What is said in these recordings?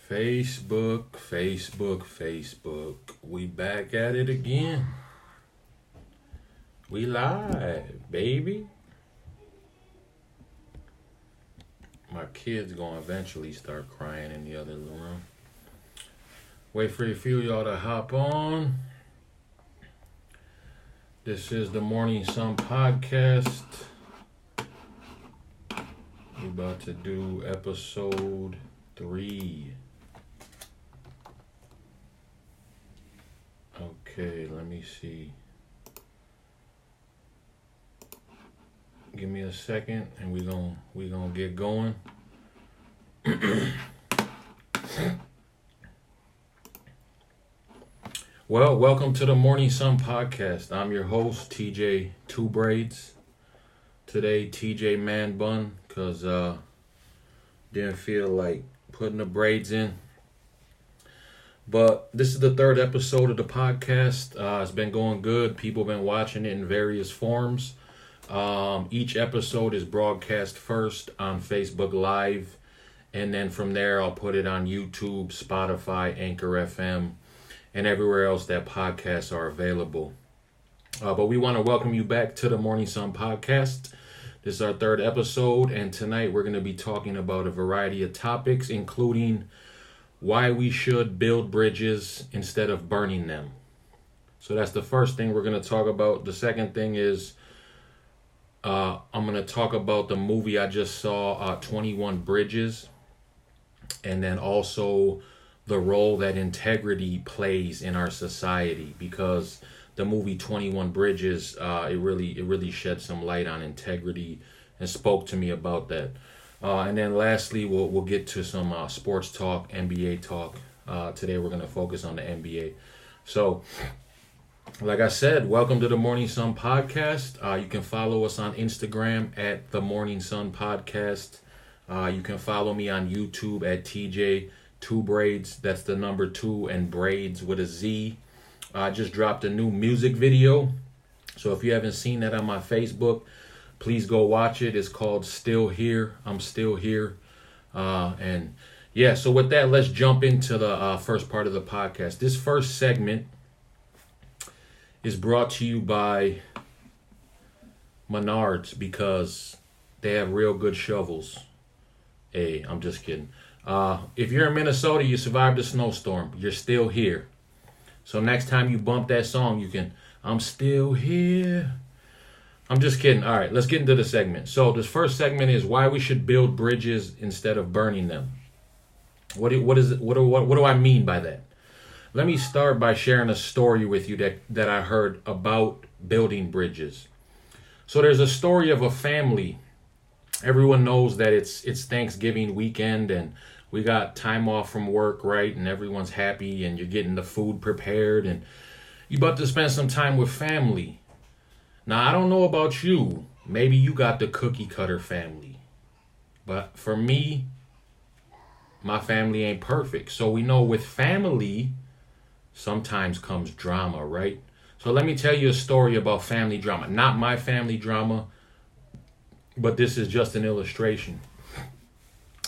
Facebook. We back at it again. We live, baby. My kid's gonna eventually start crying in the other room. Wait for a few of y'all to hop on. This is the Morning Sun Podcast. We about to do episode 3. Okay, let me see. Give me a second and we gonna get going. Well, welcome to the Morning Sun Podcast. I'm your host, TJ Two Braids. Today, TJ Man Bun, because didn't feel like putting the braids in. But this is the 3rd episode of the podcast. It's been going good. People have been watching it in various forms. Each episode is broadcast first on Facebook Live. And then from there, I'll put it on YouTube, Spotify, Anchor FM, and everywhere else that podcasts are available. But we want to welcome you back to the Morning Sun Podcast. This is our 3rd episode, and tonight we're going to be talking about a variety of topics, including why we should build bridges instead of burning them. So that's the first thing we're going to talk about. The second thing is I'm going to talk about the movie I just saw, 21 Bridges, and then also the role that integrity plays in our society, because the movie 21 Bridges, it really shed some light on integrity and spoke to me about that. And then lastly, we'll get to some sports talk, NBA talk. Today we're going to focus on the NBA. So, like I said, welcome to the Morning Sun Podcast. You can follow us on Instagram at the Morning Sun Podcast. You can follow me on YouTube at TJ Two Braids. That's the number 2 and braids with a Z. I just dropped a new music video. So if you haven't seen that on my Facebook, please go watch it. It's called Still Here. I'm Still Here. And yeah, so with that, let's jump into the first part of the podcast. This first segment is brought to you by Menards, because they have real good shovels. Hey, I'm just kidding. If you're in Minnesota, you survived a snowstorm. You're still here. So next time you bump that song, you can, I'm still here. I'm just kidding. All right, let's get into the segment. So this first segment is why we should build bridges instead of burning them. What do I mean by that? Let me start by sharing a story with you that I heard about building bridges. So there's a story of a family. Everyone knows that it's Thanksgiving weekend and we got time off from work, right? And everyone's happy and you're getting the food prepared and you're about to spend some time with family. Now, I don't know about you. Maybe you got the cookie cutter family. But for me, my family ain't perfect. So we know with family, sometimes comes drama, right? So let me tell you a story about family drama. Not my family drama, but this is just an illustration.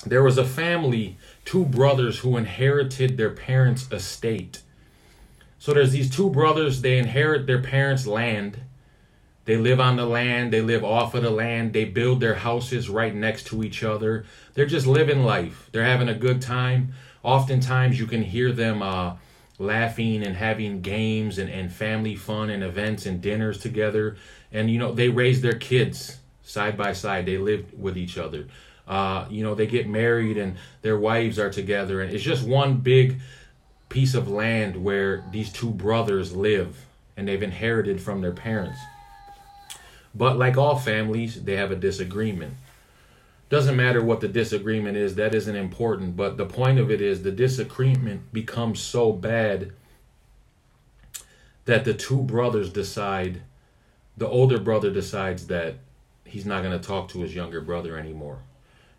There was a family, 2 brothers who inherited their parents' estate. So there's these 2 brothers, they inherit their parents' land. They live on the land, they live off of the land, they build their houses right next to each other. They're just living life. They're having a good time. Oftentimes you can hear them laughing and having games and family fun and events and dinners together. And, they raise their kids side by side. They live with each other. They get married and their wives are together. And it's just one big piece of land where these 2 brothers live and they've inherited from their parents. But like all families, they have a disagreement. Doesn't matter what the disagreement is, that isn't important. But the point of it is the disagreement becomes so bad that the 2 brothers decide, the older brother decides that he's not going to talk to his younger brother anymore.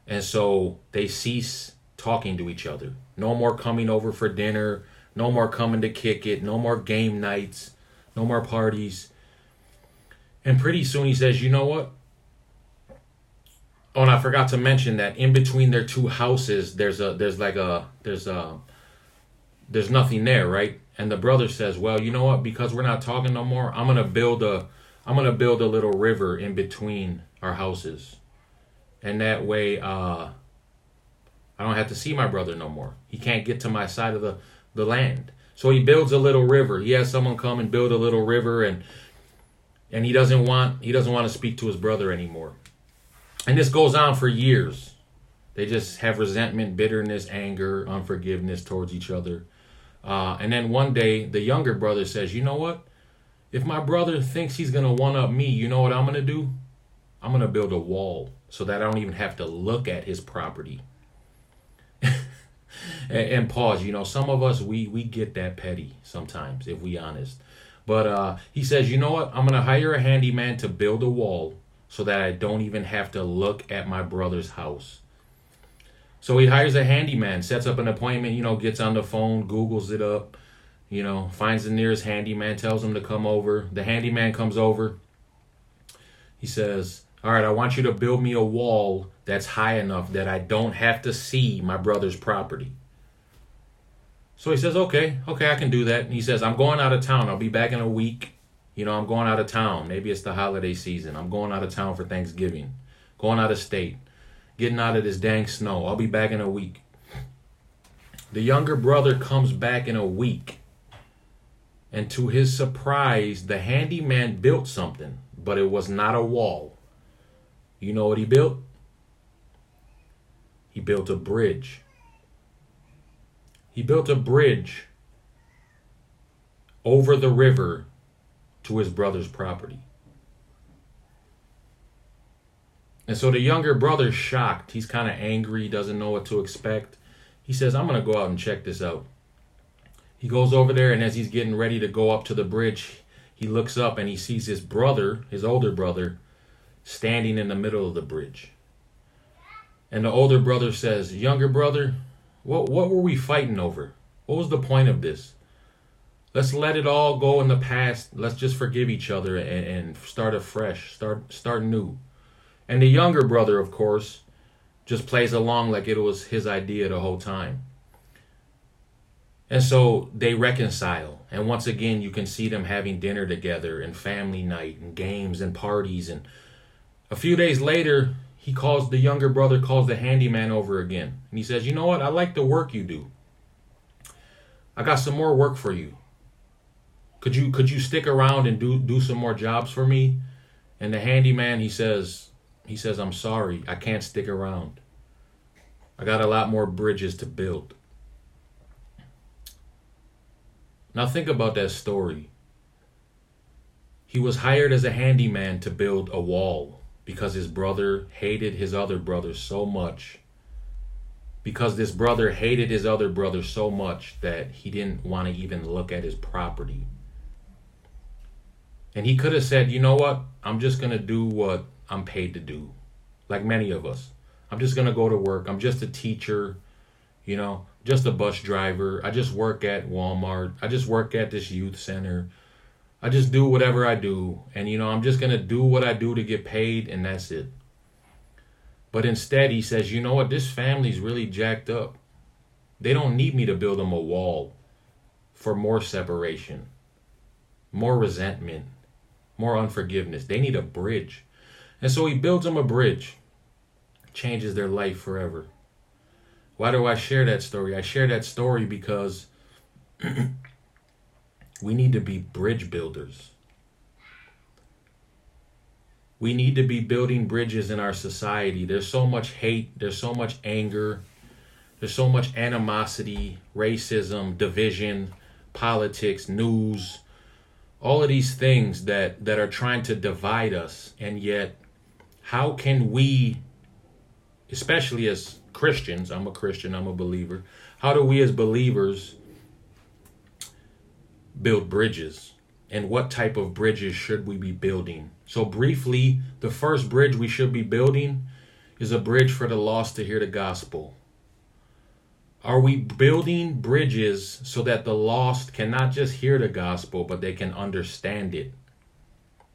And so they cease talking to each other. No more coming over for dinner. No more coming to kick it. No more game nights. No more parties. And pretty soon he says, you know what? Oh, and I forgot to mention that in between their two houses, there's nothing there, right? And the brother says, "Well, you know what? Because we're not talking no more, I'm gonna build a little river in between our houses, and that way, I don't have to see my brother no more. He can't get to my side of the land." So he builds a little river. He has someone come and build a little river, and he doesn't want to speak to his brother anymore. And this goes on for years. They just have resentment, bitterness, anger, unforgiveness towards each other. And then one day, the younger brother says, "You know what? If my brother thinks he's going to one-up me, you know what I'm going to do? I'm going to build a wall so that I don't even have to look at his property." and pause. Some of us, we get that petty sometimes, if we honest. But he says, "You know what? I'm going to hire a handyman to build a wall so that I don't even have to look at my brother's house." So he hires a handyman, sets up an appointment, gets on the phone, Googles it up, finds the nearest handyman, tells him to come over. The handyman comes over. He says, "All right, I want you to build me a wall that's high enough that I don't have to see my brother's property." So he says, okay, I can do that. And he says, "I'm going out of town. I'll be back in a week. I'm going out of town. Maybe it's the holiday season. I'm going out of town for Thanksgiving. Going out of state. Getting out of this dang snow. I'll be back in a week." The younger brother comes back in a week. And to his surprise, the handyman built something, but it was not a wall. You know what he built? He built a bridge. He built a bridge over the river to his brother's property. And so the younger brother's shocked. He's kind of angry, doesn't know what to expect. He says, "I'm going to go out and check this out." He goes over there, and as he's getting ready to go up to the bridge, he looks up and he sees his brother, his older brother, standing in the middle of the bridge. And the older brother says, "Younger brother, what were we fighting over? What was the point of this? Let's let it all go in the past. Let's just forgive each other and start afresh, start new." And the younger brother, of course, just plays along like it was his idea the whole time. And so they reconcile. And once again, you can see them having dinner together and family night and games and parties. And a few days later, the younger brother calls the handyman over again. And he says, "You know what? I like the work you do. I got some more work for you. Could you stick around and do some more jobs for me?" And the handyman, he says, "I'm sorry, I can't stick around. I got a lot more bridges to build." Now think about that story. He was hired as a handyman to build a wall because his brother hated his other brother so much. Because this brother hated his other brother so much that he didn't want to even look at his property. And he could have said, "You know what? I'm just going to do what I'm paid to do." Like many of us. I'm just going to go to work. I'm just a teacher, just a bus driver. I just work at Walmart. I just work at this youth center. I just do whatever I do. And, I'm just going to do what I do to get paid, and that's it. But instead, he says, "You know what? This family's really jacked up. They don't need me to build them a wall for more separation, more resentment, more unforgiveness. They need a bridge." And so he builds them a bridge. Changes their life forever. Why do I share that story? I share that story because we need to be bridge builders. We need to be building bridges in our society. There's so much hate. There's so much anger. There's so much animosity, racism, division, politics, news, all of these things that are trying to divide us. And yet, how can we, especially as Christians, I'm a Christian, I'm a believer, how do we as believers build bridges? And what type of bridges should we be building? So briefly, the first bridge we should be building is a bridge for the lost to hear the gospel. Are we building bridges so that the lost can not just hear the gospel, but they can understand it?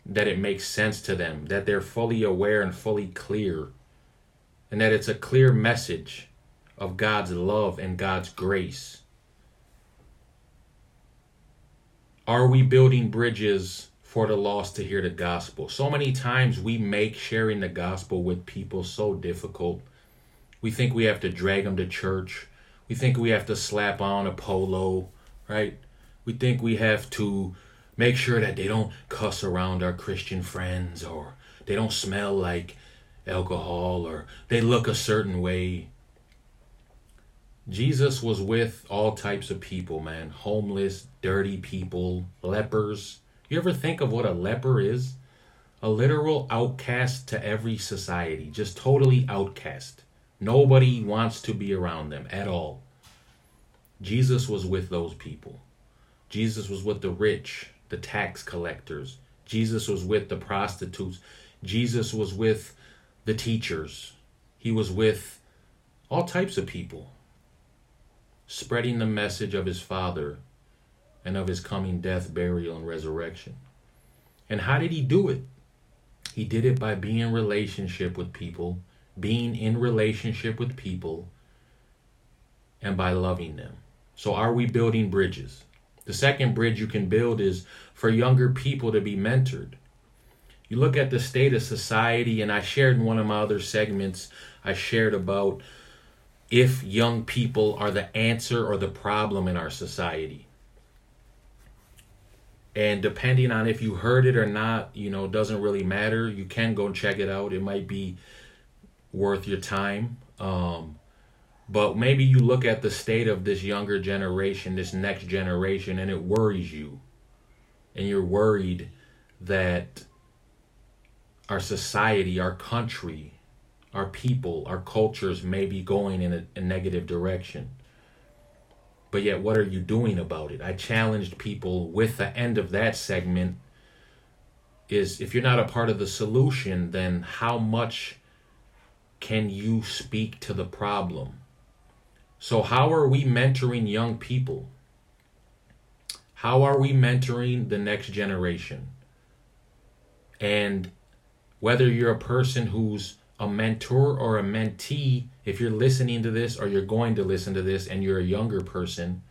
That it makes sense to them, that they're fully aware and fully clear and that it's a clear message of God's love and God's grace? Are we building bridges for the lost to hear the gospel? So many times we make sharing the gospel with people so difficult. We think we have to drag them to church. We think we have to slap on a polo, right? We think we have to make sure that they don't cuss around our Christian friends, or they don't smell like alcohol, or they look a certain way. Jesus was with all types of people, man. Homeless, dirty people, lepers. You ever think of what a leper is? A literal outcast to every society. Just totally outcast. Nobody wants to be around them at all. Jesus was with those people. Jesus was with the rich, the tax collectors. Jesus was with the prostitutes. Jesus was with the teachers. He was with all types of people, spreading the message of his Father and of his coming death, burial, and resurrection. And how did he do it? He did it by being in relationship with people, and by loving them. So are we building bridges? The second bridge you can build is for younger people to be mentored. You look at the state of society, and I shared in one of my other segments, I shared about if young people are the answer or the problem in our society. And depending on if you heard it or not, doesn't really matter. You can go and check it out. It might be worth your time. But maybe you look at the state of this younger generation, this next generation, and it worries you. And you're worried that our society, our country, our people, our cultures may be going in a negative direction. But yet, what are you doing about it? I challenged people with the end of that segment is, if you're not a part of the solution, then how much can you speak to the problem? So how are we mentoring young people? How are we mentoring the next generation? And whether you're a person who's a mentor or a mentee, if you're listening to this or you're going to listen to this and you're a younger person,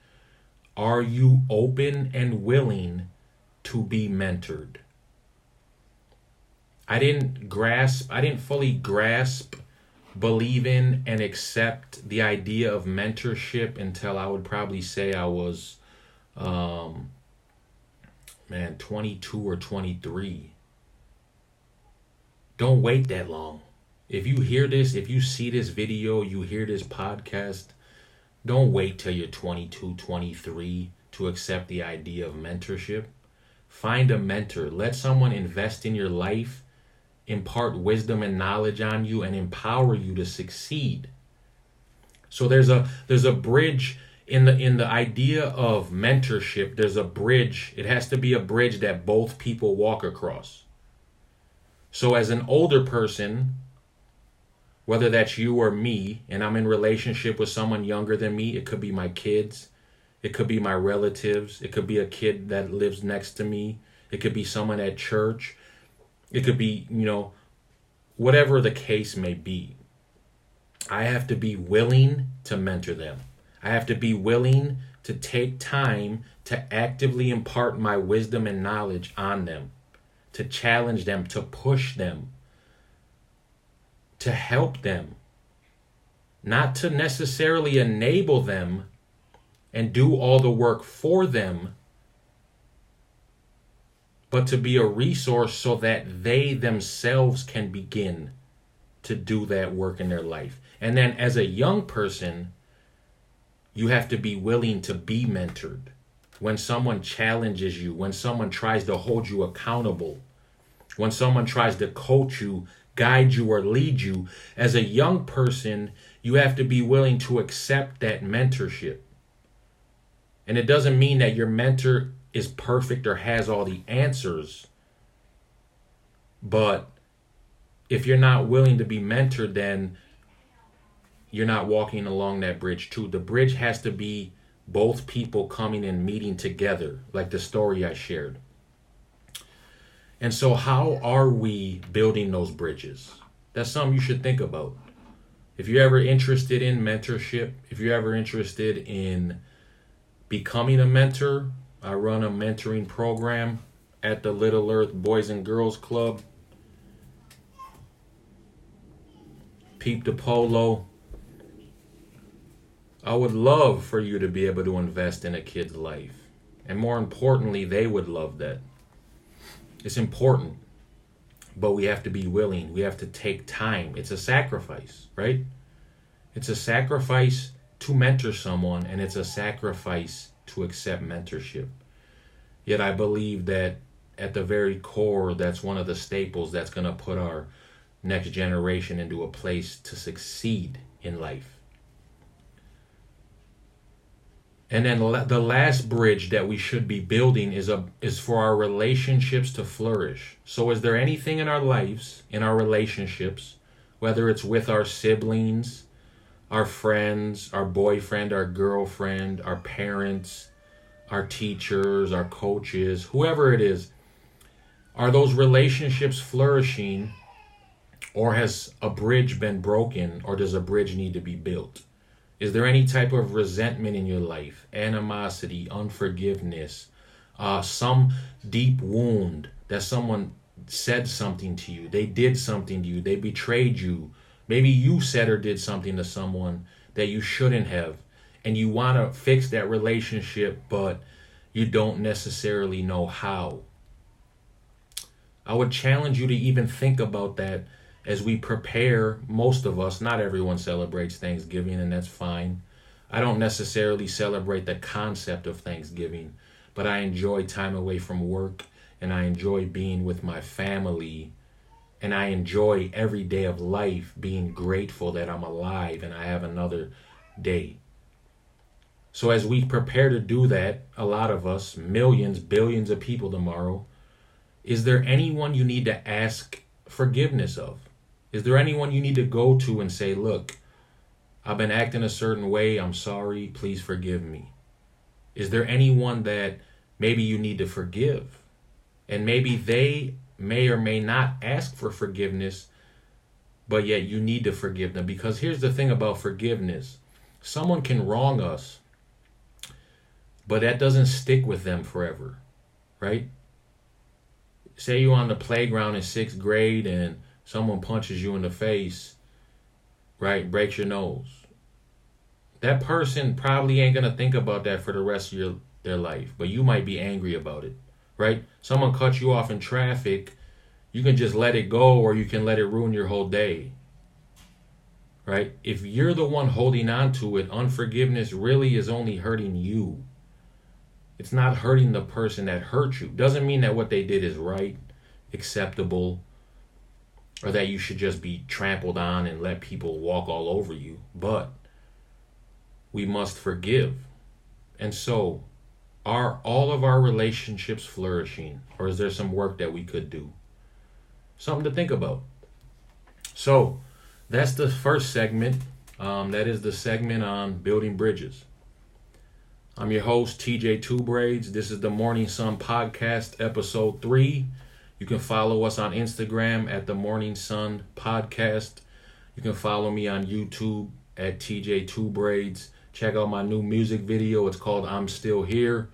are you open and willing to be mentored? I didn't fully grasp, believe in, and accept the idea of mentorship until I would probably say I was 22 or 23. Don't wait that long. If you hear this, if you see this video, you hear this podcast, don't wait till you're 22, 23 to accept the idea of mentorship. Find a mentor. Let someone invest in your life, impart wisdom and knowledge on you, and empower you to succeed. So there's a bridge in the idea of mentorship. There's a bridge. It has to be a bridge that both people walk across. So as an older person, whether that's you or me, and I'm in relationship with someone younger than me, it could be my kids, it could be my relatives, it could be a kid that lives next to me, it could be someone at church, it could be, whatever the case may be. I have to be willing to mentor them. I have to be willing to take time to actively impart my wisdom and knowledge on them, to challenge them, to push them, to help them, not to necessarily enable them and do all the work for them, but to be a resource so that they themselves can begin to do that work in their life. And then as a young person, you have to be willing to be mentored. When someone challenges you, when someone tries to hold you accountable, when someone tries to coach you, guide you, or lead you, as a young person, you have to be willing to accept that mentorship. And it doesn't mean that your mentor is perfect or has all the answers. But if you're not willing to be mentored, then you're not walking along that bridge too. The bridge has to be both people coming and meeting together, like the story I shared. And so how are we building those bridges? That's something you should think about. If you're ever interested in mentorship, if you're ever interested in becoming a mentor, I run a mentoring program at the Little Earth Boys and Girls Club. Peep the Polo. I would love for you to be able to invest in a kid's life. And more importantly, they would love that. It's important. But we have to be willing. We have to take time. It's a sacrifice, right? It's a sacrifice to mentor someone, and it's a sacrifice to accept mentorship. Yet I believe that at the very core, that's one of the staples that's going to put our next generation into a place to succeed in life. And then the last bridge that we should be building is for our relationships to flourish. So is there anything in our lives, in our relationships, whether it's with our siblings, our friends, our boyfriend, our girlfriend, our parents, our teachers, our coaches, whoever it is, are those relationships flourishing, or has a bridge been broken, or does a bridge need to be built? Is there any type of resentment in your life, animosity, unforgiveness, some deep wound that someone said something to you, they did something to you, they betrayed you, maybe you said or did something to someone that you shouldn't have, and you want to fix that relationship, but you don't necessarily know how? I would challenge you to even think about that as we prepare. Most of us, not everyone celebrates Thanksgiving, and that's fine. I don't necessarily celebrate the concept of Thanksgiving, but I enjoy time away from work, and I enjoy being with my family, and I enjoy every day of life, being grateful that I'm alive and I have another day. So as we prepare to do that, a lot of us, millions, billions of people tomorrow, is there anyone you need to ask forgiveness of? Is there anyone you need to go to and say, look, I've been acting a certain way, I'm sorry, please forgive me? Is there anyone that maybe you need to forgive? And maybe they may or may not ask for forgiveness, but yet you need to forgive them. Because here's the thing about forgiveness. Someone can wrong us, but that doesn't stick with them forever, right? Say you're on the playground in 6th grade and someone punches you in the face, right? Breaks your nose. That person probably ain't going to think about that for the rest of their life, but you might be angry about it, right? Someone cuts you off in traffic, you can just let it go, or you can let it ruin your whole day, right? If you're the one holding on to it, unforgiveness really is only hurting you. It's not hurting the person that hurt you. Doesn't mean that what they did is right, acceptable, or that you should just be trampled on and let people walk all over you. But we must forgive. And so, are all of our relationships flourishing? Or is there some work that we could do? Something to think about. So, that's the first segment. That is the segment on building bridges. I'm your host, TJ Two Braids. This is the Morning Sun Podcast, episode 3. You can follow us on Instagram at the Morning Sun Podcast. You can follow me on YouTube at TJ Two Braids. Check out my new music video. It's called I'm Still Here.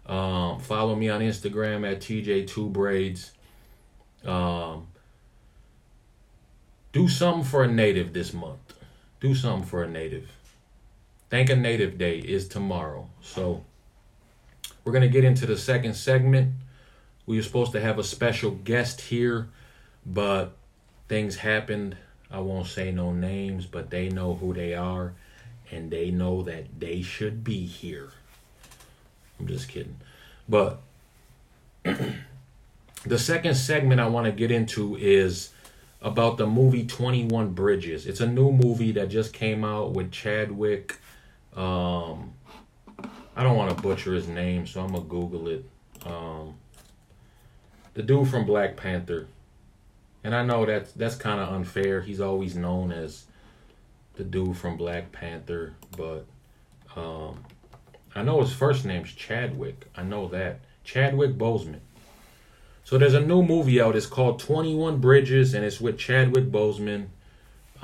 Follow me on Instagram at TJ Two Braids. Do something for a native this month. Do something for a native. Thank a Native Day is tomorrow. So we're going to get into the second segment. We were supposed to have a special guest here, but things happened. I won't say no names, but they know who they are, and they know that they should be here. I'm just kidding. But the second segment I want to get into is about the movie 21 Bridges. It's a new movie that just came out with Chadwick. I don't want to butcher his name, so I'm going to Google it. The dude from Black Panther. And I know that's kind of unfair. He's always known as the dude from Black Panther. But I know his first name's Chadwick. I know that. Chadwick Boseman. So there's a new movie out. It's called 21 Bridges, and it's with Chadwick Boseman.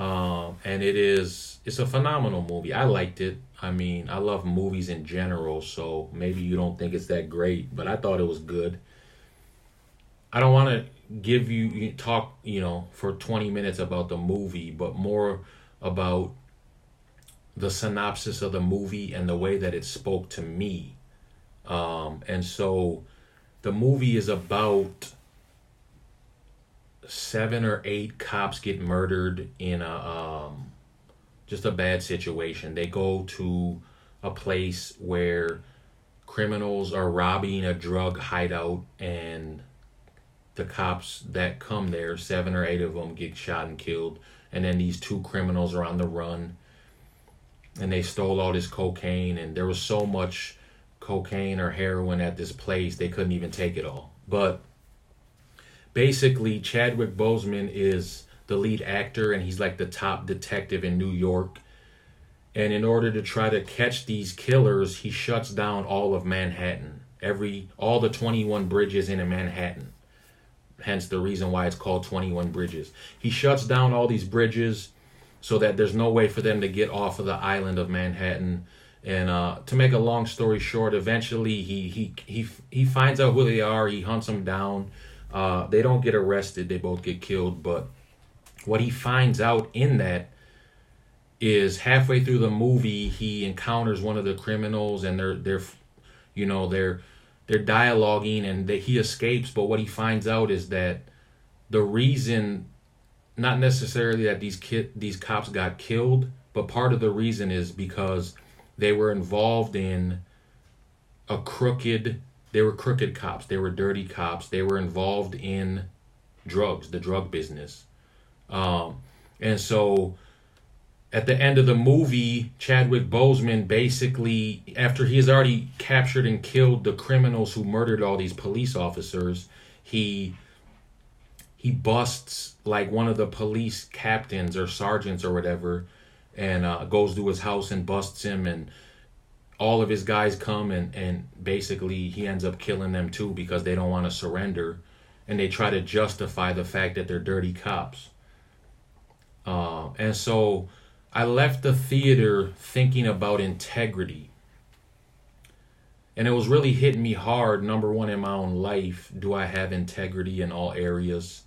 And it's a phenomenal movie. I liked it. I mean, I love movies in general, so maybe you don't think it's that great, but I thought it was good. I don't want to give you talk, for 20 minutes about the movie, but more about the synopsis of the movie and the way that it spoke to me. And so the movie is about 7 or 8 cops get murdered in a just a bad situation. They go to a place where criminals are robbing a drug hideout, and the cops that come there, 7 or 8 of them, get shot and killed. And then these 2 criminals are on the run, and they stole all this cocaine, and there was so much cocaine or heroin at this place they couldn't even take it all. But basically, Chadwick Boseman is the lead actor, and he's like the top detective in New York. And in order to try to catch these killers, he shuts down all of Manhattan, all the 21 bridges in Manhattan. Hence the reason why it's called 21 Bridges. He shuts down all these bridges so that there's no way for them to get off of the island of Manhattan. And to make a long story short, eventually he finds out who they are. He hunts them down. They don't get arrested. They both get killed. But what he finds out in that is halfway through the movie, he encounters one of the criminals, and they're dialoguing, and he escapes. But what he finds out is that the reason, not necessarily that these cops got killed, but part of the reason is because they were involved in they were crooked cops. They were dirty cops. They were involved in drugs, the drug business. And so at the end of the movie, Chadwick Boseman basically, after he has already captured and killed the criminals who murdered all these police officers, he busts like one of the police captains or sergeants or whatever, and goes to his house and busts him, and all of his guys come, and basically he ends up killing them too because they don't want to surrender, and they try to justify the fact that they're dirty cops. And so I left the theater thinking about integrity. And it was really hitting me hard. Number one, in my own life, do I have integrity in all areas?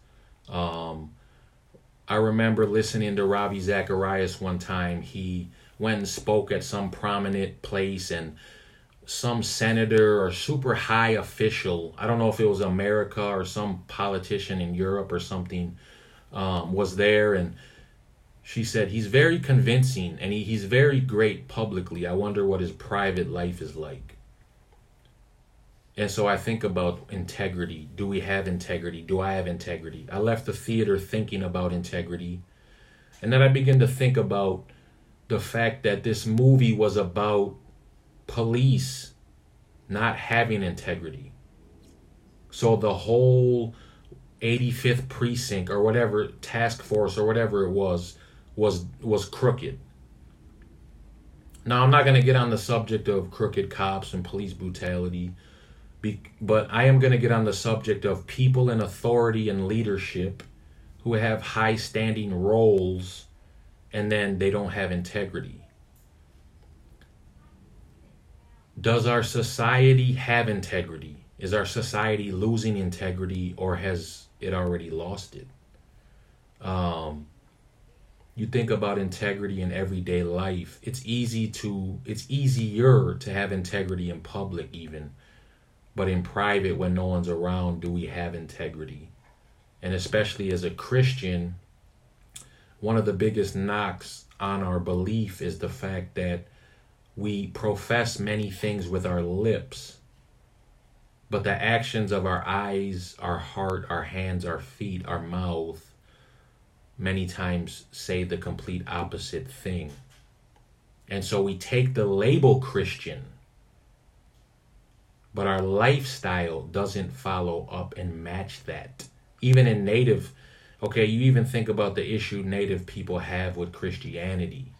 I remember listening to Ravi Zacharias one time. He went and spoke at some prominent place, and some senator or super high official, I don't know if it was America or some politician in Europe or something, was there, and she said, he's very convincing, and he's very great publicly. I wonder what his private life is like. And so I think about integrity. Do we have integrity? Do I have integrity? I left the theater thinking about integrity. And then I began to think about the fact that this movie was about police not having integrity. So the whole 85th precinct or whatever, task force or whatever it was crooked. Now, I'm not going to get on the subject of crooked cops and police brutality, but I am going to get on the subject of people in authority and leadership who have high standing roles, and then they don't have integrity. Does our society have integrity? Is our society losing integrity, or has it already lost it? You think about integrity in everyday life. It's easier to have integrity in public even. But in private, when no one's around, do we have integrity? And especially as a Christian, one of the biggest knocks on our belief is the fact that we profess many things with our lips, but the actions of our eyes, our heart, our hands, our feet, our mouth, many times say the complete opposite thing. And so we take the label Christian, but our lifestyle doesn't follow up and match that. Even in you even think about the issue Native people have with Christianity.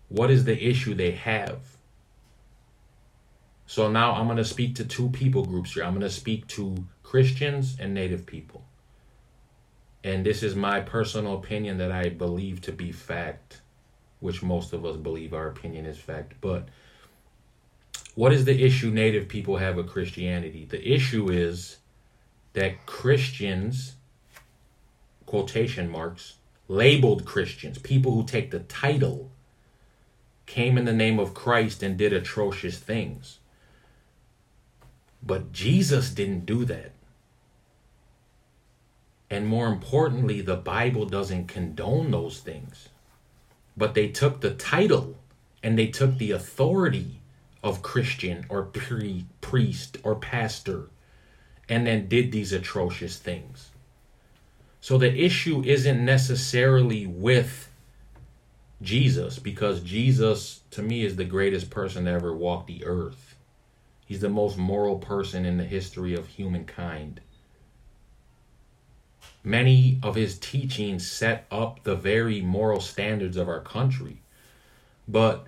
What is the issue they have? So now I'm going to speak to 2 people groups here. I'm going to speak to Christians and Native people. and this is my personal opinion that I believe to be fact, which most of us believe our opinion is fact. But what is the issue Native people have with Christianity? The issue is that Christians, quotation marks, labeled Christians, people who take the title, came in the name of Christ and did atrocious things. But Jesus didn't do that. And more importantly, the Bible doesn't condone those things. But they took the title and they took the authority of Christian or priest or pastor and then did these atrocious things. So the issue isn't necessarily with Jesus, because Jesus, to me, is the greatest person that ever walked the earth. He's the most moral person in the history of humankind. Many of his teachings set up the very moral standards of our country. But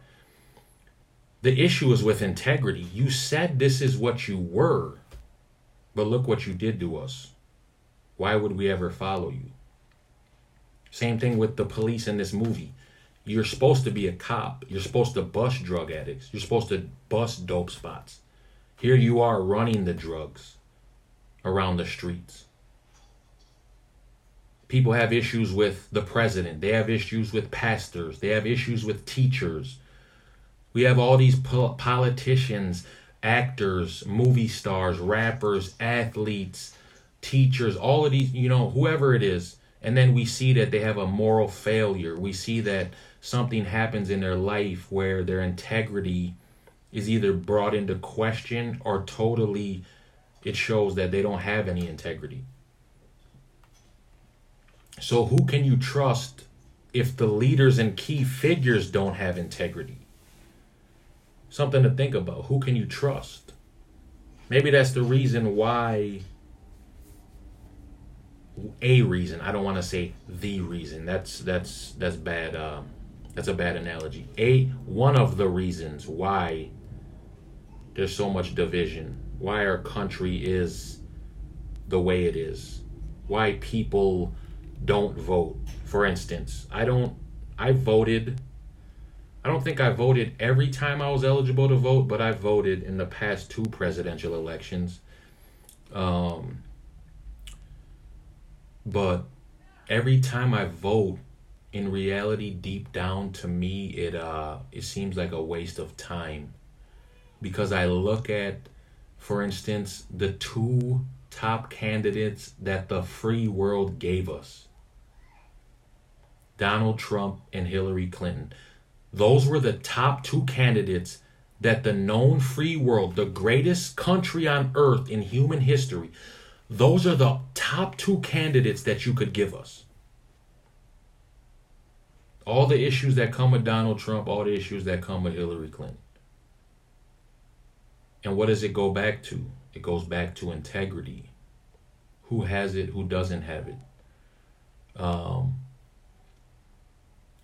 the issue is with integrity. You said this is what you were, but look what you did to us. Why would we ever follow you? Same thing with the police in this movie. You're supposed to be a cop. You're supposed to bust drug addicts. You're supposed to bust dope spots. Here you are running the drugs around the streets. People have issues with the president. They have issues with pastors. They have issues with teachers. We have all these politicians, actors, movie stars, rappers, athletes, teachers, all of these, whoever it is. And then we see that they have a moral failure. We see that something happens in their life where their integrity is either brought into question or totally it shows that they don't have any integrity. So who can you trust if the leaders and key figures don't have integrity? Something to think about. Who can you trust? Maybe that's the reason why, a reason, I don't want to say the reason. That's bad. That's a bad analogy. One of the reasons why there's so much division, why our country is the way it is, why people don't vote. For instance, I don't think I voted every time I was eligible to vote, but I voted in the past 2 presidential elections. But every time I vote, in reality, deep down to me, it seems like a waste of time. Because I look at, for instance, the 2 top candidates that the free world gave us. Donald Trump and Hillary Clinton. Those were the top 2 candidates that the known free world, the greatest country on earth in human history, those are the top 2 candidates that you could give us. All the issues that come with Donald Trump, all the issues that come with Hillary Clinton. And what does it go back to? It goes back to integrity. Who has it? Who doesn't have it?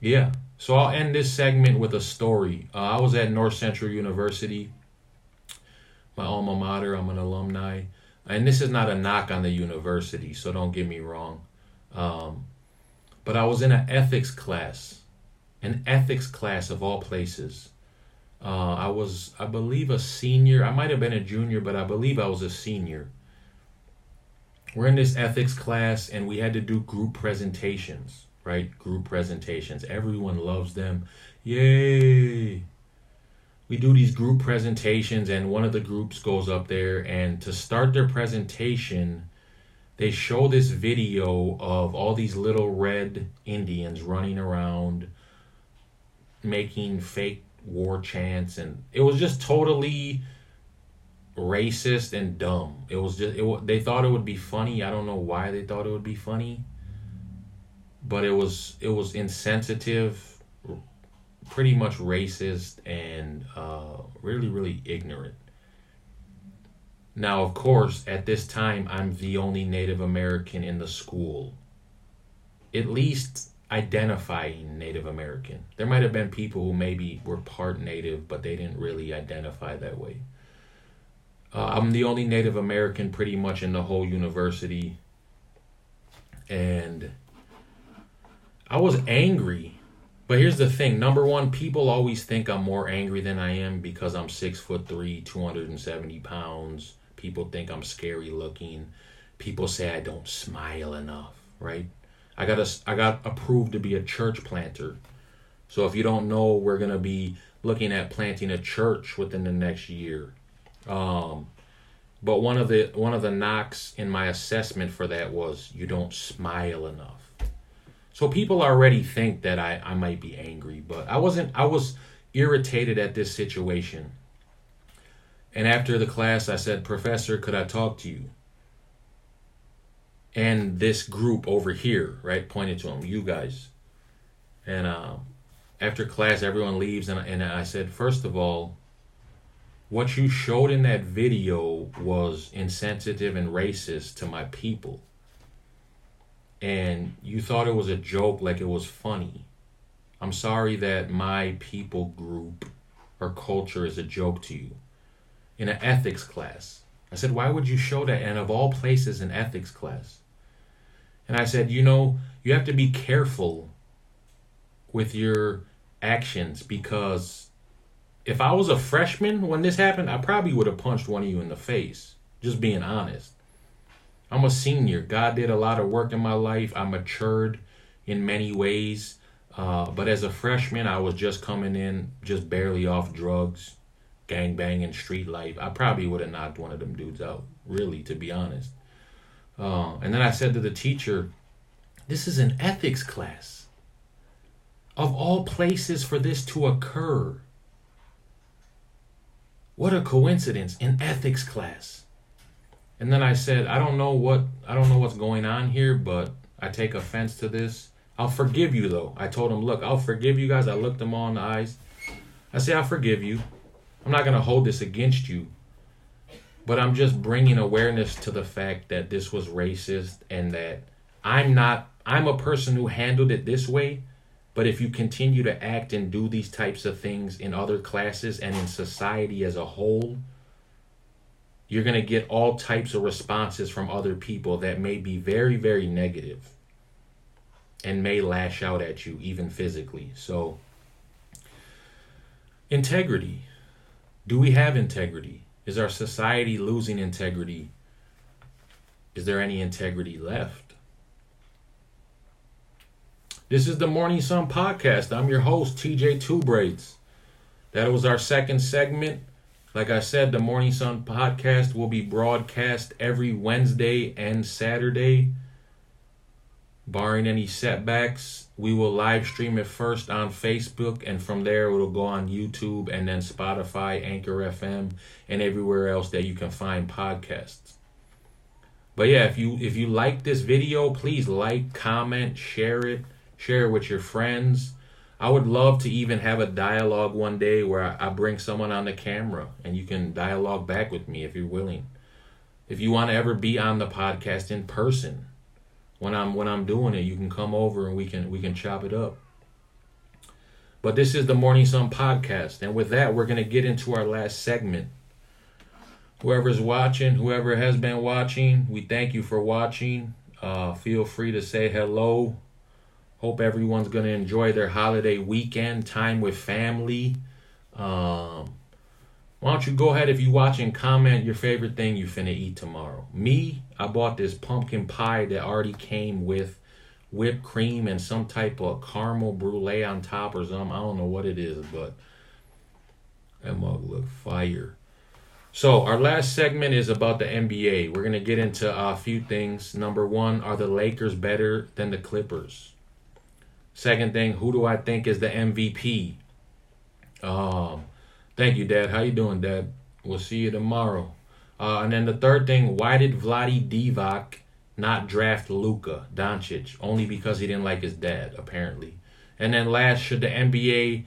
Yeah. So I'll end this segment with a story. I was at North Central University, my alma mater. I'm an alumni. And this is not a knock on the university, so don't get me wrong. But I was in an ethics class of all places. I was, I believe, a senior. I might have been a junior, but I believe I was a senior. We're in this ethics class, and we had to do group presentations, right? Group presentations. Everyone loves them. Yay! We do these group presentations, and one of the groups goes up there, and to start their presentation, they show this video of all these little red Indians running around making fake war chants, and it was just totally racist and dumb. It was just they thought it would be funny. I don't know why they thought it would be funny, but it was insensitive, pretty much racist, and really, really ignorant. Now, of course, at this time, I'm the only Native American in the school, at least identifying Native American. There might have been people who maybe were part Native, but they didn't really identify that way. I'm the only Native American pretty much in the whole university. And I was angry. But here's the thing. Number one, people always think I'm more angry than I am because I'm 6'3", 270 pounds. People think I'm scary looking. People say I don't smile enough, right? I got approved to be a church planter. So if you don't know, we're gonna be looking at planting a church within the next year. But one of the knocks in my assessment for that was you don't smile enough. So people already think that I might be angry, but I wasn't. I was irritated at this situation. And after the class, I said, "Professor, could I talk to you?" And this group over here, right, pointed to them, you guys. And after class, everyone leaves, and I said, first of all, what you showed in that video was insensitive and racist to my people. And you thought it was a joke, like it was funny. I'm sorry that my people group or culture is a joke to you. In an ethics class. I said, why would you show that? And of all places, an ethics class. And I said, you have to be careful with your actions, because if I was a freshman when this happened, I probably would have punched one of you in the face. Just being honest. I'm a senior. God did a lot of work in my life. I matured in many ways. But as a freshman, I was just coming in, just barely off drugs, gangbanging, street life. I probably would have knocked one of them dudes out, really, to be honest. And then I said to the teacher, this is an ethics class. Of all places for this to occur. What a coincidence, an ethics class. And then I said, I don't know what's going on here, but I take offense to this. I'll forgive you, though. I told him, look, I'll forgive you guys. I looked them all in the eyes. I say, I'll forgive you. I'm not going to hold this against you. But I'm just bringing awareness to the fact that this was racist, and that I'm a person who handled it this way. But if you continue to act and do these types of things in other classes and in society as a whole, you're going to get all types of responses from other people that may be very, very negative and may lash out at you, even physically. So, integrity. Do we have integrity? Is our society losing integrity? Is there any integrity left? This is the Morning Sun Podcast. I'm your host, TJ Two Braids. That was our second segment. Like I said, the Morning Sun Podcast will be broadcast every Wednesday and Saturday. Barring any setbacks, we will live stream it first on Facebook, and from there it'll go on YouTube and then Spotify, Anchor FM, and everywhere else that you can find podcasts. But yeah, if you like this video, please like, comment, share it with your friends. I would love to even have a dialogue one day where I bring someone on the camera and you can dialogue back with me if you're willing. If you want to ever be on the podcast in person, when I'm doing it, you can come over and we can chop it up. But this is the Morning Sun Podcast, and with that, we're gonna get into our last segment. Whoever's watching, whoever has been watching, we thank you for watching. Feel free to say hello. Hope everyone's going to enjoy their holiday weekend, time with family. Why don't you go ahead, if you watch, and comment your favorite thing you finna eat tomorrow. Me, I bought this pumpkin pie that already came with whipped cream and some type of caramel brulee on top or something. I don't know what it is, but that mug look fire. So our last segment is about the NBA. We're going to get into a few things. Number one, are the Lakers better than the Clippers? Second thing, who do I think is the MVP? Thank you, Dad. How you doing, Dad? We'll see you tomorrow. And then the third thing, why did Vlade Divac not draft Luka Doncic? Only because he didn't like his dad, apparently. And then last, should the NBA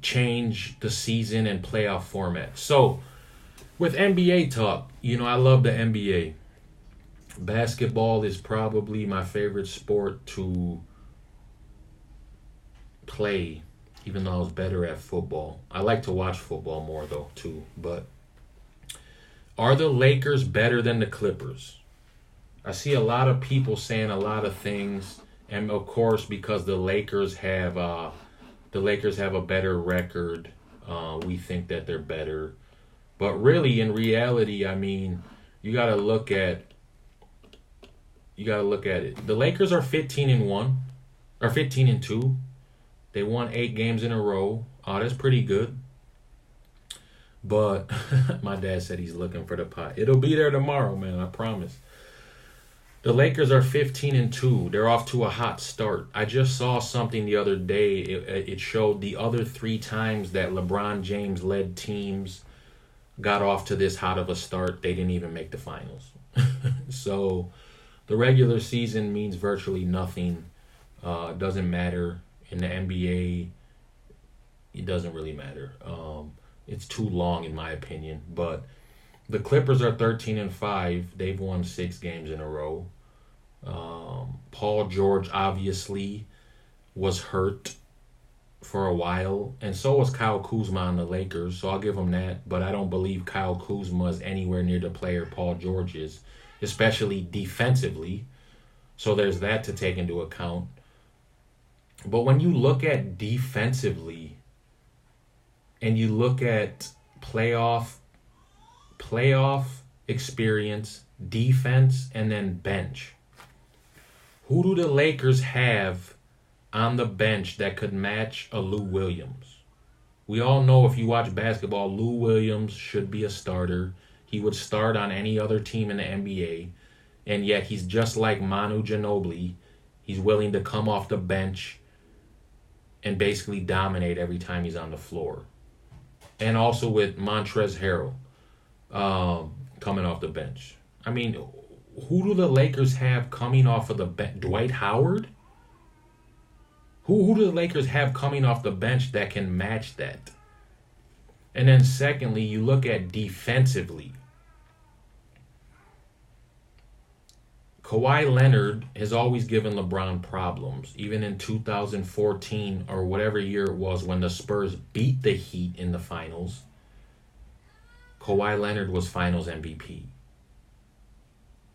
change the season and playoff format? So, with NBA talk, I love the NBA. Basketball is probably my favorite sport to play, even though I was better at football. I like to watch football more, though, too. But are the Lakers better than the Clippers? I see a lot of people saying a lot of things, and of course, because the Lakers have a better record, we think that they're better. But really, in reality, I mean, you got to look at it. The Lakers are 15-1 or 15-2. They won 8 games in a row. Oh, that's pretty good. But my dad said he's looking for the pot. It'll be there tomorrow, man. I promise. The Lakers are 15-2. They're off to a hot start. I just saw something the other day. It showed the other 3 times that LeBron James led teams got off to this hot of a start. They didn't even make the finals. So the regular season means virtually nothing. It doesn't matter. In the NBA, it doesn't really matter. It's too long, in my opinion. But the Clippers are 13-5. They've won 6 games in a row. Paul George obviously was hurt for a while, and so was Kyle Kuzma on the Lakers, so I'll give him that. But I don't believe Kyle Kuzma is anywhere near the player Paul George is, especially defensively. So there's that to take into account. But when you look at defensively and you look at playoff experience, defense, and then bench, who do the Lakers have on the bench that could match a Lou Williams? We all know, if you watch basketball, Lou Williams should be a starter. He would start on any other team in the NBA, and yet he's just like Manu Ginobili. He's willing to come off the bench and basically dominate every time he's on the floor. And also with Montrezl Harrell coming off the bench. I mean, who do the Lakers have coming off of the bench? Dwight Howard? Who do the Lakers have coming off the bench that can match that? And then secondly, you look at defensively. Kawhi Leonard has always given LeBron problems, even in 2014 or whatever year it was when the Spurs beat the Heat in the finals. Kawhi Leonard was finals MVP.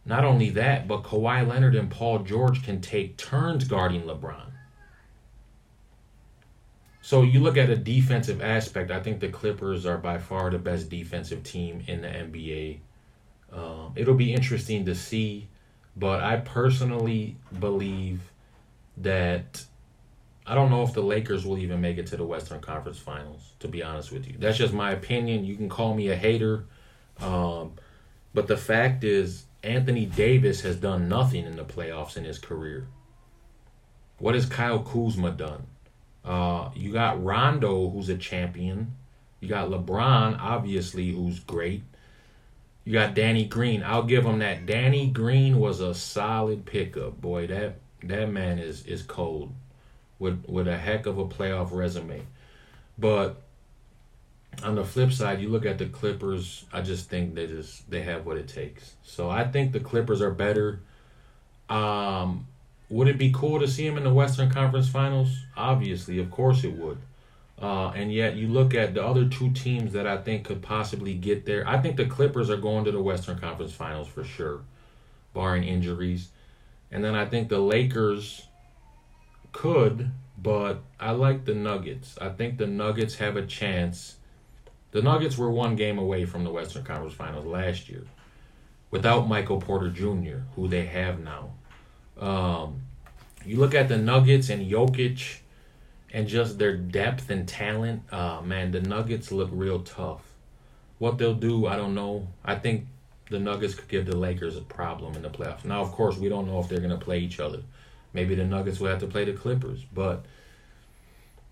Not only that, but Kawhi Leonard and Paul George can take turns guarding LeBron. So you look at a defensive aspect, I think the Clippers are by far the best defensive team in the NBA. It'll be interesting to see, but I personally believe that I don't know if the Lakers will even make it to the Western Conference Finals, to be honest with you. That's just my opinion. You can call me a hater. But the fact is, Anthony Davis has done nothing in the playoffs in his career. What has Kyle Kuzma done? You got Rondo, who's a champion. You got LeBron, obviously, who's great. You got Danny Green. I'll give him that. Danny Green was a solid pickup. Boy, that man is cold with a heck of a playoff resume. But on the flip side, you look at the Clippers, I just think they have what it takes. So I think the Clippers are better. Would it be cool to see them in the Western Conference Finals? Obviously, of course it would. And yet you look at the other 2 teams that I think could possibly get there. I think the Clippers are going to the Western Conference Finals for sure, barring injuries. And then I think the Lakers could, but I like the Nuggets. I think the Nuggets have a chance. The Nuggets were 1 game away from the Western Conference Finals last year without Michael Porter Jr., who they have now. You look at the Nuggets and Jokic and just their depth and talent. Man, the Nuggets look real tough. What they'll do, I don't know. I think the Nuggets could give the Lakers a problem in the playoffs. Now, of course, we don't know if they're going to play each other. Maybe the Nuggets will have to play the Clippers, but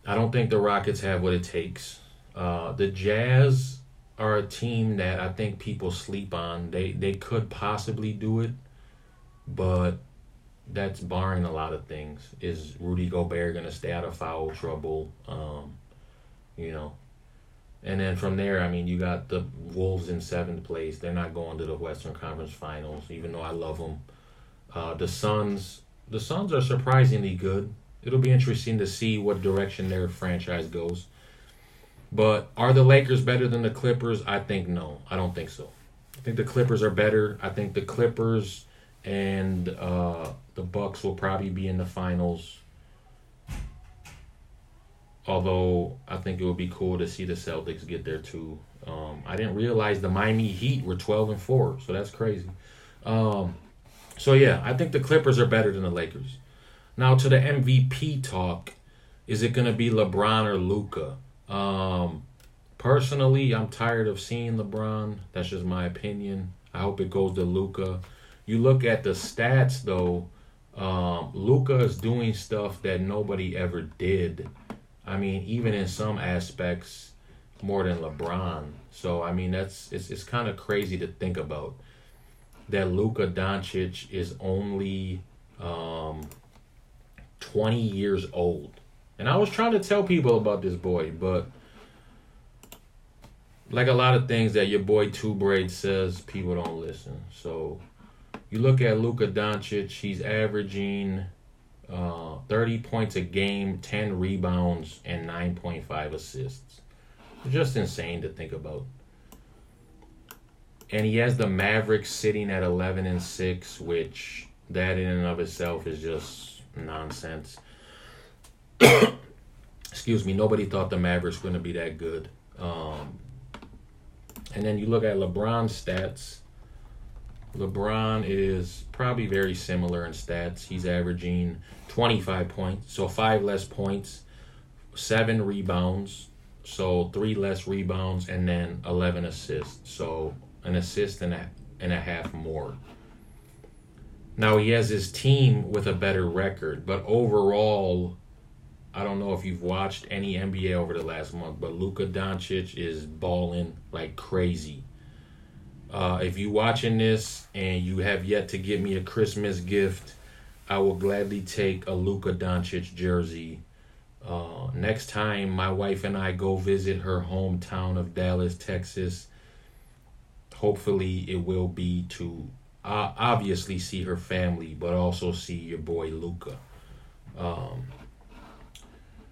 I don't think the Rockets have what it takes. The Jazz are a team that I think people sleep on. They could possibly do it, but that's barring a lot of things. Is Rudy Gobert going to stay out of foul trouble? And then from there, I mean, you got the Wolves in 7th place. They're not going to the Western Conference Finals, even though I love them. The Suns are surprisingly good. It'll be interesting to see what direction their franchise goes. But are the Lakers better than the Clippers? I think no. I don't think so. I think the Clippers are better. I think the Clippers and the Bucks will probably be in the finals. Although I think it would be cool to see the Celtics get there too. I didn't realize the Miami Heat were 12-4, so that's crazy. So yeah, I think the Clippers are better than the Lakers. Now to the MVP talk, is it going to be LeBron or Luka? Personally, I'm tired of seeing LeBron. That's just my opinion. I hope it goes to Luka. You look at the stats though, Luka is doing stuff that nobody ever did. I mean, even in some aspects, more than LeBron. So I mean, it's kind of crazy to think about that Luka Doncic is only 20 years old. And I was trying to tell people about this boy, but like a lot of things that your boy Two Braid says, people don't listen. So you look at Luka Doncic, he's averaging 30 points a game, 10 rebounds, and 9.5 assists. It's just insane to think about. And he has the Mavericks sitting at 11-6, which that in and of itself is just nonsense. Excuse me. Nobody thought the Mavericks were going to be that good. And then you look at LeBron's stats. LeBron is probably very similar in stats. He's averaging 25 points, so 5 less points, 7 rebounds, so 3 less rebounds, and then 11 assists. So an assist and a half more. Now he has his team with a better record, but overall, I don't know if you've watched any NBA over the last month, but Luka Doncic is balling like crazy. If you're watching this and you have yet to give me a Christmas gift, I will gladly take a Luka Doncic jersey. Next time my wife and I go visit her hometown of Dallas, Texas, hopefully it will be to obviously see her family, but also see your boy Luka.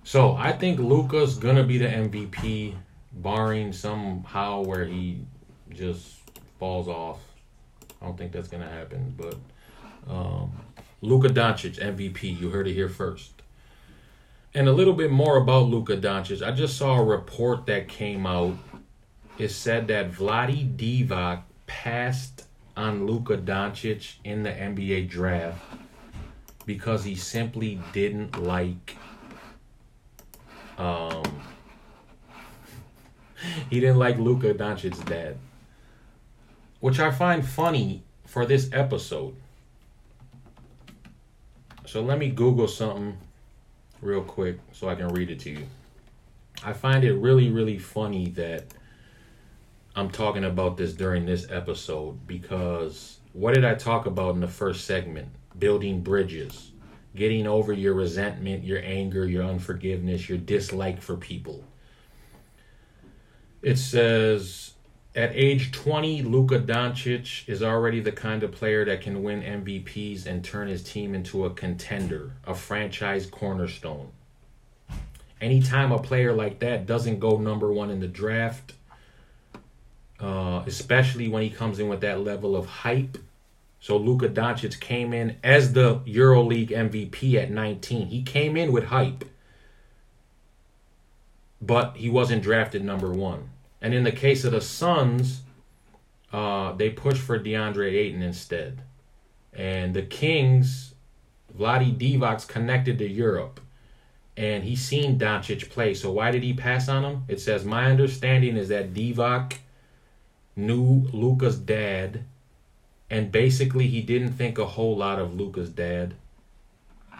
So I think Luka's gonna be the MVP, barring somehow where he just falls off. I don't think that's gonna happen, but Luka Doncic MVP. You heard it here first. And a little bit more about Luka Doncic. I just saw a report that came out. It said that Vlade Divac passed on Luka Doncic in the NBA draft because he simply didn't like Luka Doncic's dad, which I find funny for this episode. So let me Google something real quick so I can read it to you. I find it really, really funny that I'm talking about this during this episode, because what did I talk about in the first segment? Building bridges, getting over your resentment, your anger, your unforgiveness, your dislike for people. It says, at age 20, Luka Doncic is already the kind of player that can win MVPs and turn his team into a contender, a franchise cornerstone. Anytime a player like that doesn't go number one in the draft, especially when he comes in with that level of hype. So Luka Doncic came in as the EuroLeague MVP at 19. He came in with hype, but he wasn't drafted number one. And in the case of the Suns, they pushed for DeAndre Ayton instead. And the Kings, Vlade Divac connected to Europe, and he seen Doncic play. So why did he pass on him? It says, my understanding is that Divac knew Luka's dad, and basically he didn't think a whole lot of Luka's dad.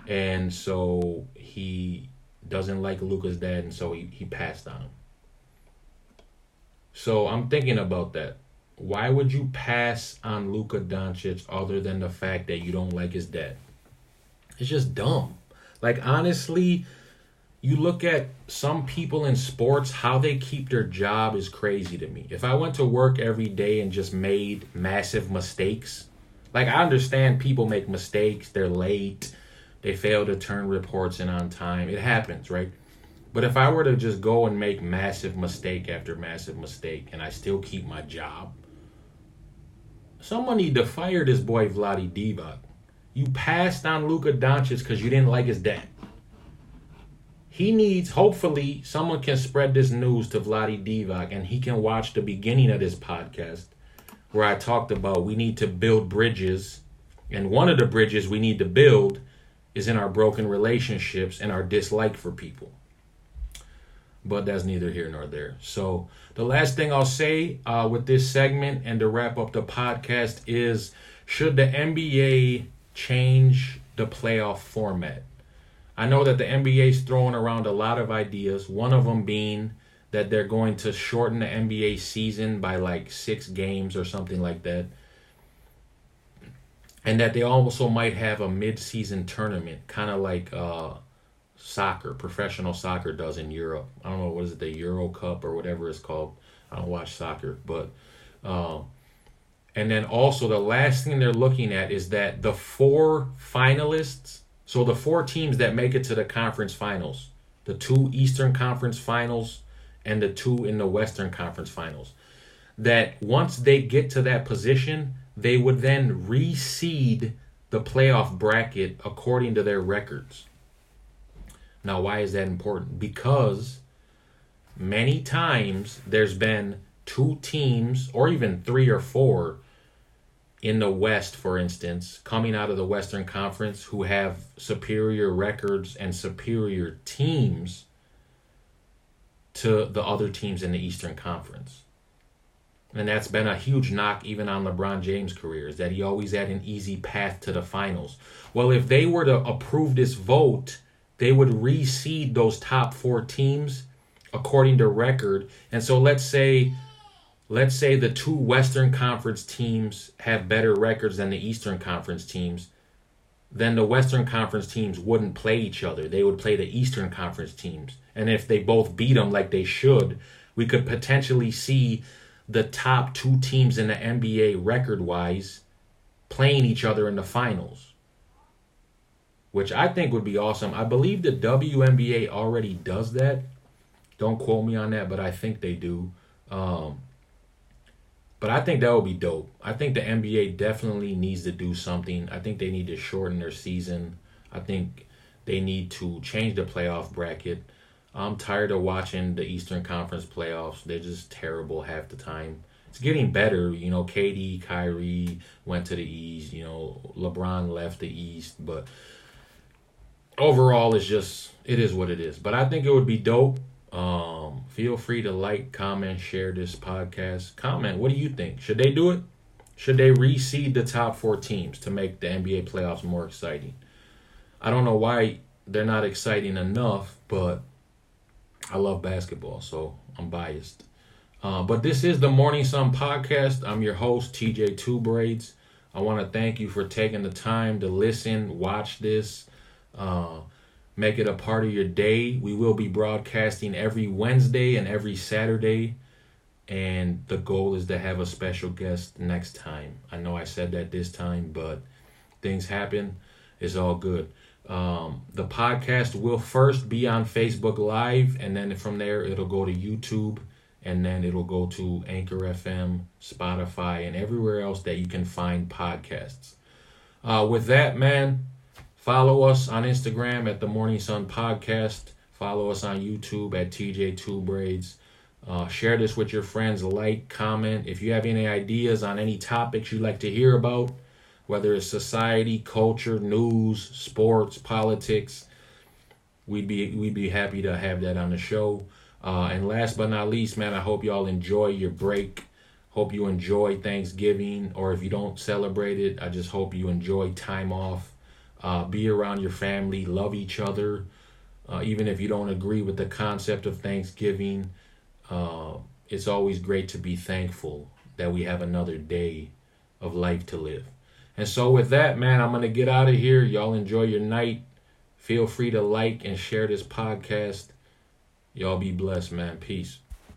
And so he doesn't like Luka's dad, and so he passed on him. So I'm thinking about that. Why would you pass on Luka Doncic other than the fact that you don't like his dad? It's just dumb. Like, honestly, you look at some people in sports, how they keep their job is crazy to me. If I went to work every day and just made massive mistakes, like, I understand people make mistakes, they're late, they fail to turn reports in on time. It happens, right? But if I were to just go and make massive mistake after massive mistake and I still keep my job, someone need to fire this boy Vlade Divac. You passed on Luka Doncic because you didn't like his dad. He needs, hopefully, someone can spread this news to Vlade Divac and he can watch the beginning of this podcast where I talked about we need to build bridges. And one of the bridges we need to build is in our broken relationships and our dislike for people. But that's neither here nor there. So the last thing I'll say with this segment and to wrap up the podcast is, should the NBA change the playoff format? I know that the NBA is throwing around a lot of ideas, one of them being that they're going to shorten the NBA season by like 6 games or something like that. And that they also might have a mid-season tournament, kind of like soccer, professional soccer does in Europe. I don't know, what is it, the Euro Cup or whatever it's called. I don't watch soccer, but and then also the last thing they're looking at is that the 4 finalists, so the 4 teams that make it to the conference finals, the 2 Eastern Conference finals and the 2 in the Western Conference finals, that once they get to that position, they would then reseed the playoff bracket according to their records. Now, why is that important? Because many times there's been 2 teams, or even 3 or 4, in the West, for instance, coming out of the Western Conference who have superior records and superior teams to the other teams in the Eastern Conference. And that's been a huge knock even on LeBron James' career, is that he always had an easy path to the finals. Well, if they were to approve this vote, they would reseed those top 4 teams according to record. And so let's say the 2 Western Conference teams have better records than the Eastern Conference teams. Then the Western Conference teams wouldn't play each other. They would play the Eastern Conference teams. And if they both beat them like they should, we could potentially see the top 2 teams in the NBA record-wise playing each other in the finals, which I think would be awesome. I believe the WNBA already does that. Don't quote me on that, but I think they do. But I think that would be dope. I think the NBA definitely needs to do something. I think they need to shorten their season. I think they need to change the playoff bracket. I'm tired of watching the Eastern Conference playoffs. They're just terrible half the time. It's getting better. You know, KD, Kyrie went to the East. You know, LeBron left the East. But overall, it is what it is. But I think it would be dope. Feel free to like, comment, share this podcast. Comment, what do you think? Should they do it? Should they reseed the top 4 teams to make the NBA playoffs more exciting? I don't know why they're not exciting enough, but I love basketball, so I'm biased. But this is the Morning Sun Podcast. I'm your host, TJ Two Braids. I want to thank you for taking the time to listen, watch this. Make it a part of your day. We will be broadcasting every Wednesday and every Saturday. And the goal is to have a special guest next time. I know I said that this time, but things happen. It's all good. The podcast will first be on Facebook Live, and then from there it'll go to YouTube, and then it'll go to Anchor FM, Spotify, and everywhere else that you can find podcasts. With that, man, follow us on Instagram at the Morning Sun Podcast. Follow us on YouTube at TJ Two Braids. Share this with your friends. Like, comment. If you have any ideas on any topics you'd like to hear about, whether it's society, culture, news, sports, politics, we'd be happy to have that on the show. And last but not least, man, I hope y'all enjoy your break. Hope you enjoy Thanksgiving, or if you don't celebrate it, I just hope you enjoy time off. Be around your family, love each other. Even if you don't agree with the concept of Thanksgiving, it's always great to be thankful that we have another day of life to live. And so with that, man, I'm going to get out of here. Y'all enjoy your night. Feel free to like and share this podcast. Y'all be blessed, man. Peace.